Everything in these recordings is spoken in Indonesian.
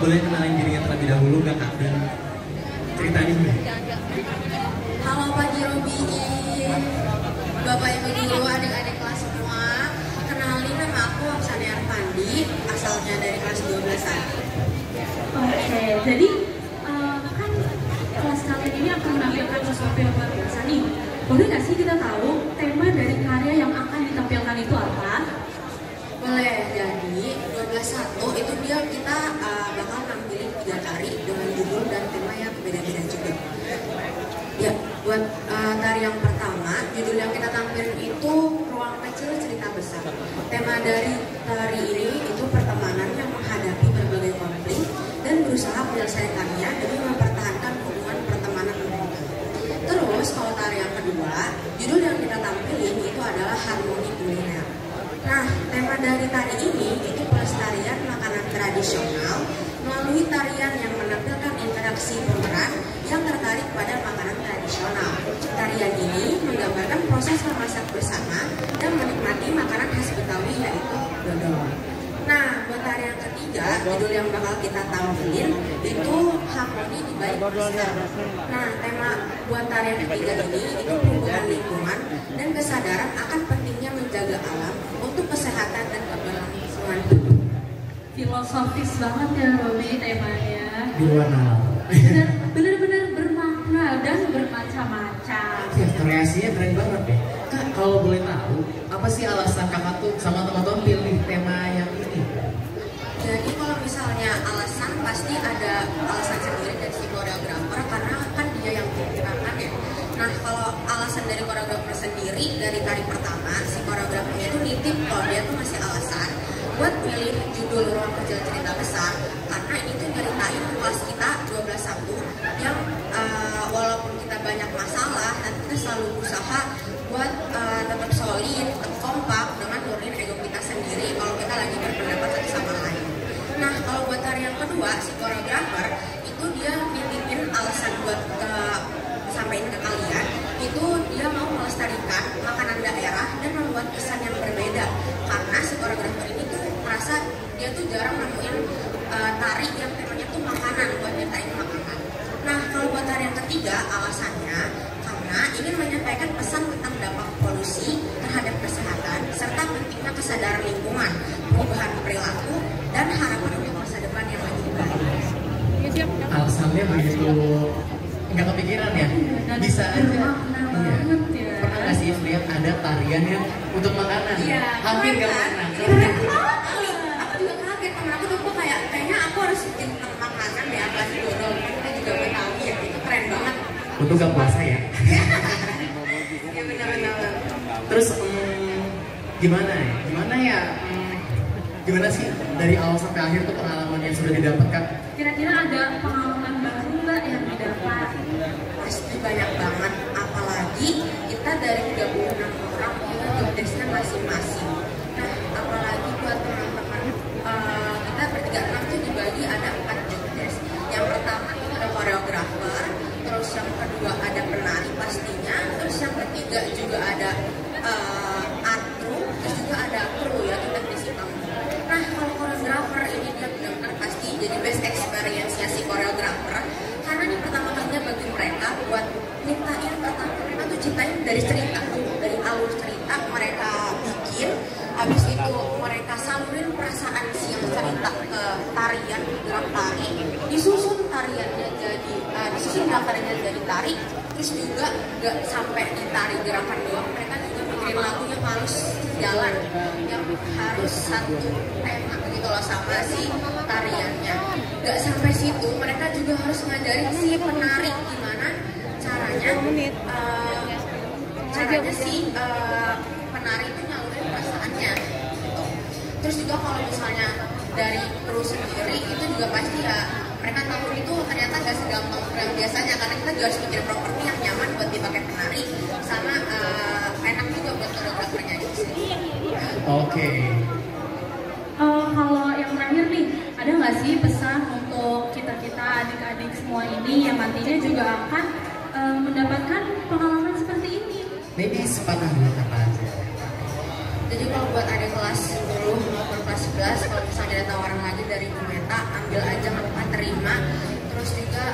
boleh kenalin dirinya terlebih dahulu nggak Kak? Dan ceritain dulu. Halo pagi Robi, Bapak Ibu Guru, adik-adik kelas semua. Kenalin, nama aku Oksana Arpandi, asalnya dari kelas 12-an. Oke, jadi kan kelas kalian ini akan menampilkan sesuatu yang luar biasa nih. Boleh nggak sih kita tahu tema dari karya yang akan ditampilkan itu apa? Boleh, jadi 12-1 itu kita bakal nampilin 3 tari dengan judul dan tema yang beda-beda juga. Ya, buat tari yang pertama, judul yang kita tampilin itu Ruang Kecil Cerita Besar. Tema dari tari ini itu pertemanan yang menghadapi berbagai konflik dan berusaha menyelesaikannya demi mempertahankan hubungan pertemanan mereka. Terus kalau tari yang kedua, judul yang kita tampilin itu adalah Harmoni Kuliner. Nah, tema dari tari ini itu pelestarian makanan tradisional melalui tarian yang menampilkan interaksi pemeran yang tertarik pada makanan tradisional. Tarian ini menggambarkan proses memasak bersama dan menikmati makanan khas Betawi yaitu dodol. Nah, buat tari yang ketiga, judul yang bakal kita tampilin itu Harmoni di Balik Masker. Nah, tema buat tari yang ketiga ini itu perubahan lingkungan dan kesadaran akan pentingnya menjaga alam untuk kesehatan dan keberlangsungan hidup. Filosofis banget ya Robi temanya. Di luar nalar. Bener-bener bermakna dan bermacam-macam. Ya, kreasinya keren banget deh. Kak, kalau boleh tahu, apa sih alasan kakak tuh sama teman-teman pilih tema yang ini? Jadi kalau misalnya alasan pasti ada alasan sendiri dari si koreografer karena kan dia yang menciptakan ya. Nah kalau alasan dari koreografer sendiri dari tari pertama si koreografernya itu nitip kalau dia tuh masih alasan buat milih judul Ruang Kecil Cerita Besar karena ini tuh nyeritain kelas kita 12-1 yang walaupun kita banyak masalah dan kita selalu berusaha buat tetap solid, tetap kompak dengan nurunin ego kita sendiri kalau kita lagi berpendapat satu sama lain. Nah kalau buat tari yang kedua si koreografer itu dia nitipin alasan buat sampaikan ke kalian itu dia mau melestarikan makanan daerah dan membuat kesan yang berbeda karena si koreografer ini tuh merasa dia tuh jarang nemuin tari yang temanya tuh makanan buat nyatain makanan. Nah kalau buat tari yang ketiga alasannya karena ingin menyampaikan pesan tentang dampak polusi terhadap kesehatan serta pentingnya kesadaran lingkungan, perubahan perilaku dan harapan untuk masa depan yang lebih baik. Alasannya begitu nggak kepikiran ya? Bisa aja. Iya. Pernah nggak sih lihat ada tarian yang untuk makanan? Iya. Hampir nggak pernah. Aku juga kaget temen aku tuh kayaknya aku harus bikin tentang makanan deh apalagi dodol kita juga Betawi ya itu keren banget. Untuk nggak puasa ya? Ya benar-benar. Terus gimana ya? Gimana sih dari awal sampai akhir tuh pengalaman yang sudah didapatkan? Kira-kira ada pengalaman baru nggak yang didapat? Pasti banyak banget apalagi kita dari 36 orang kita jobdesknya masing-masing. Nah apalagi buat teman-teman kita bertiga enam tuh dibagi ada 4 jobdesk. Yang pertama itu ada koreografer, terus yang kedua ada penari pastinya, terus yang ketiga juga ada art room, terus juga ada kru ya kita teknisi tamu. Nah kalau koreografer ini dia benar-benar pasti jadi best experience-nya si koreografer karena ini pertama kalinya bagi mereka buat nyiptain pertama mereka tuh ciptain dari cerita dari alur cerita mereka bikin habis itu mereka salurin perasaan si yang cerita ke tarian gerak tari disusun tariannya jadi disusun gerak tariannya jadi tari terus juga gak sampai di tari gerakan doang mereka juga bikin lagu yang harus jalan yang harus satu tema gitu loh sama si tariannya gak sampai situ mereka juga harus ngajarin si penari gimana caranya si penari itu nyalurin perasaannya gitu. Terus juga kalau misalnya dari kru sendiri itu juga pasti ya mereka tahu itu ternyata gak segampang yang biasanya karena kita juga harus mikir properti yang nyaman buat dipakai penari sama enak juga buat koreografernya gitu sih. Oke. Kalau yang terakhir nih, ada nggak sih pesan untuk kita-kita adik-adik semua ini yang nantinya juga akan mendapatkan pengalaman seperti ini? Maybe sepatah dua kata aja. Jadi kalau buat adik kelas 10 maupun kelas 11 kalau misalnya ada tawaran lagi dari Bu Meta ambil aja terus juga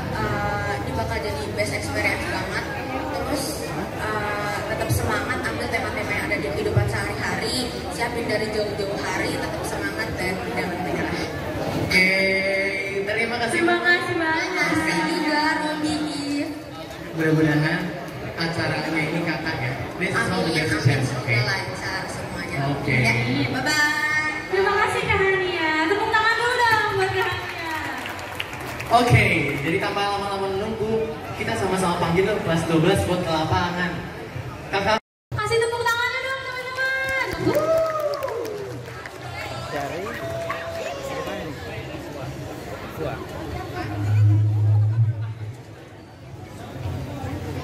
ini bakal jadi best experience banget. Terus tetap semangat, ambil tema-tema yang ada di kehidupan sehari-hari, siapin dari jauh-jauh hari, tetap semangat dan jangan menyerah. Oke, terima kasih. Terima kasih banyak. Terima kasih juga Romi. Mudah-mudahan acaranya ini kakak ya. This is all the best wishes, oke? Lancar semuanya. Oke. Ya, bye-bye. Terima kasih Kak Hania. Tepuk tangan dulu dong buat Kak Hania. Oke, jadi tanpa lama-lama menunggu, kita sama-sama panggil dong kelas 12 buat ke lapangan. Kakak. Kasih tepuk tangannya dong teman-teman. Dari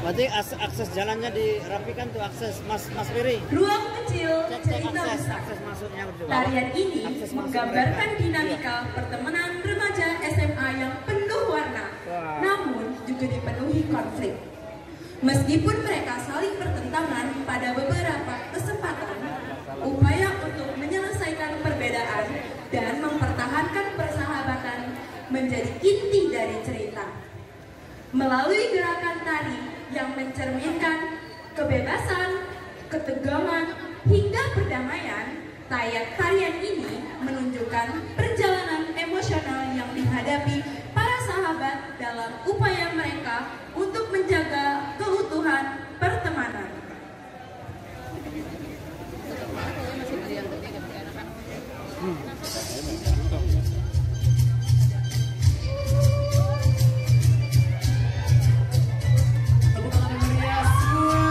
berarti akses jalannya dirapikan tuh, akses Mas Piri. Ruang kecil Cek cerita besar. akses masuknya berdua. Tarian ini Akses masuk menggambarkan mereka. dinamika pertemanan remaja SMA yang penuh warna, Wah. namun juga dipenuhi konflik. Meskipun mereka saling bertentangan pada beberapa kesempatan, upaya untuk menyelesaikan perbedaan dan mempertahankan persahabatan menjadi inti dari cerita. Melalui gerakan tari yang mencerminkan kebebasan, ketegangan, hingga perdamaian, tarian ini menunjukkan perjalanan emosional yang dihadapi para sahabat dalam upaya mereka untuk menjaga keutuhan pertemanan. Tepuk tangan yang meriah semua.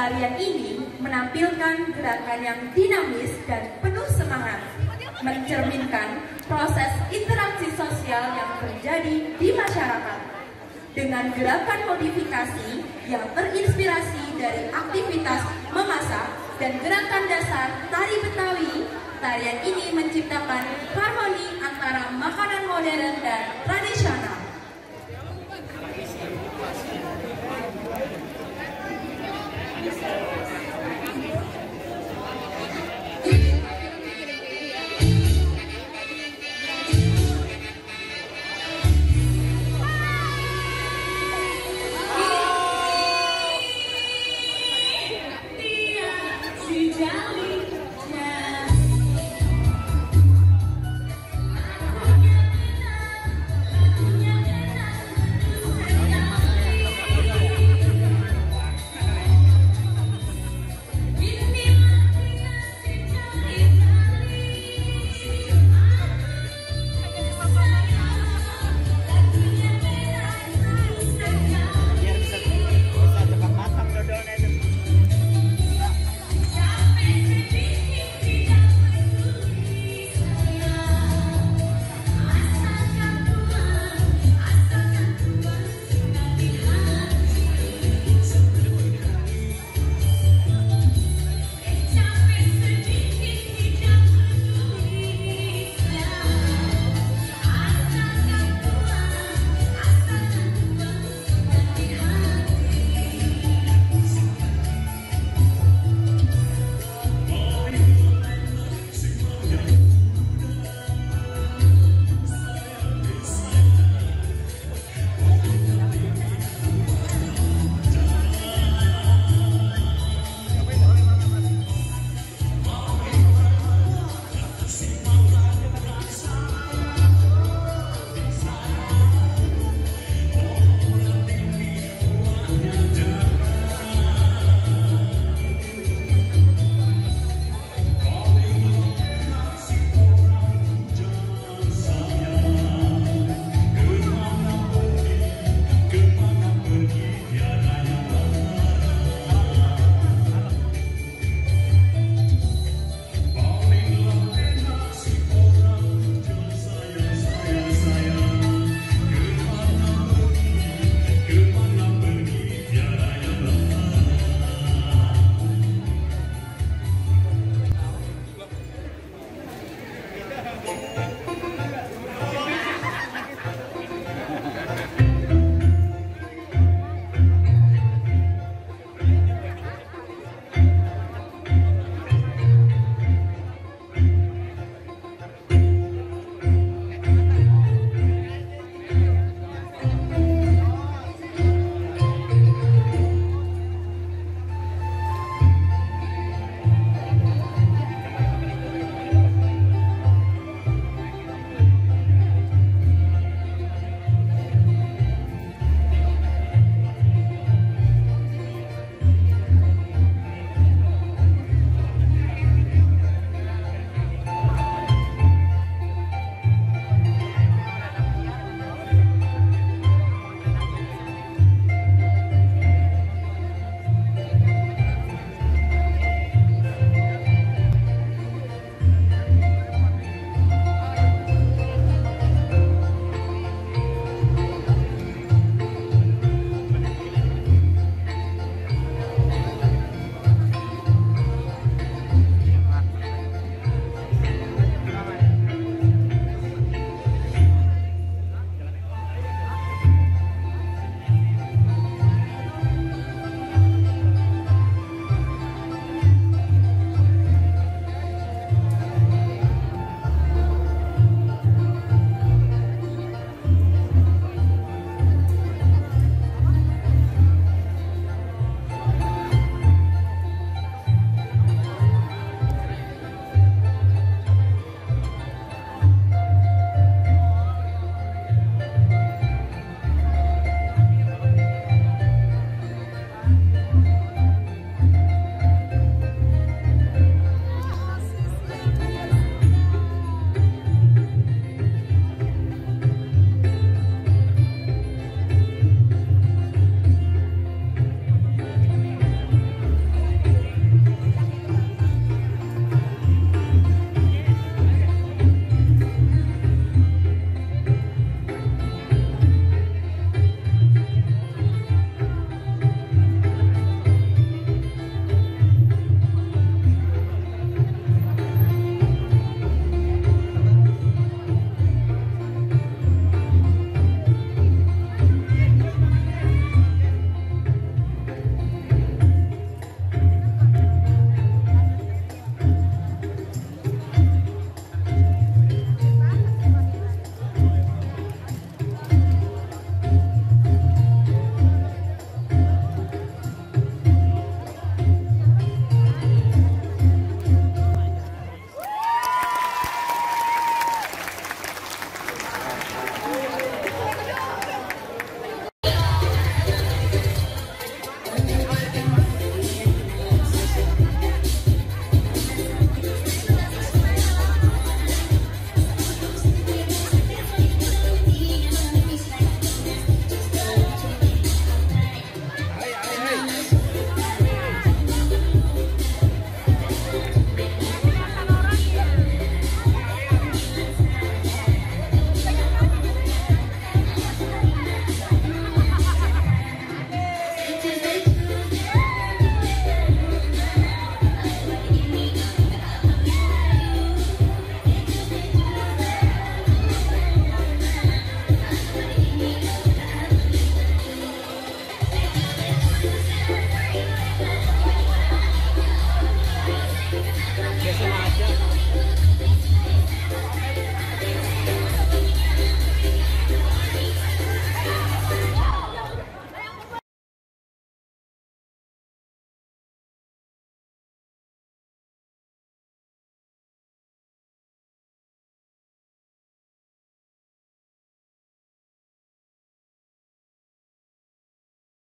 Tarian ini menampilkan gerakan yang dinamis dan penuh semangat, mencerminkan proses interaksi sosial yang terjadi di masyarakat. Dengan gerakan modifikasi yang terinspirasi dari aktivitas memasak dan gerakan dasar tari Betawi, tarian ini menciptakan harmoni antara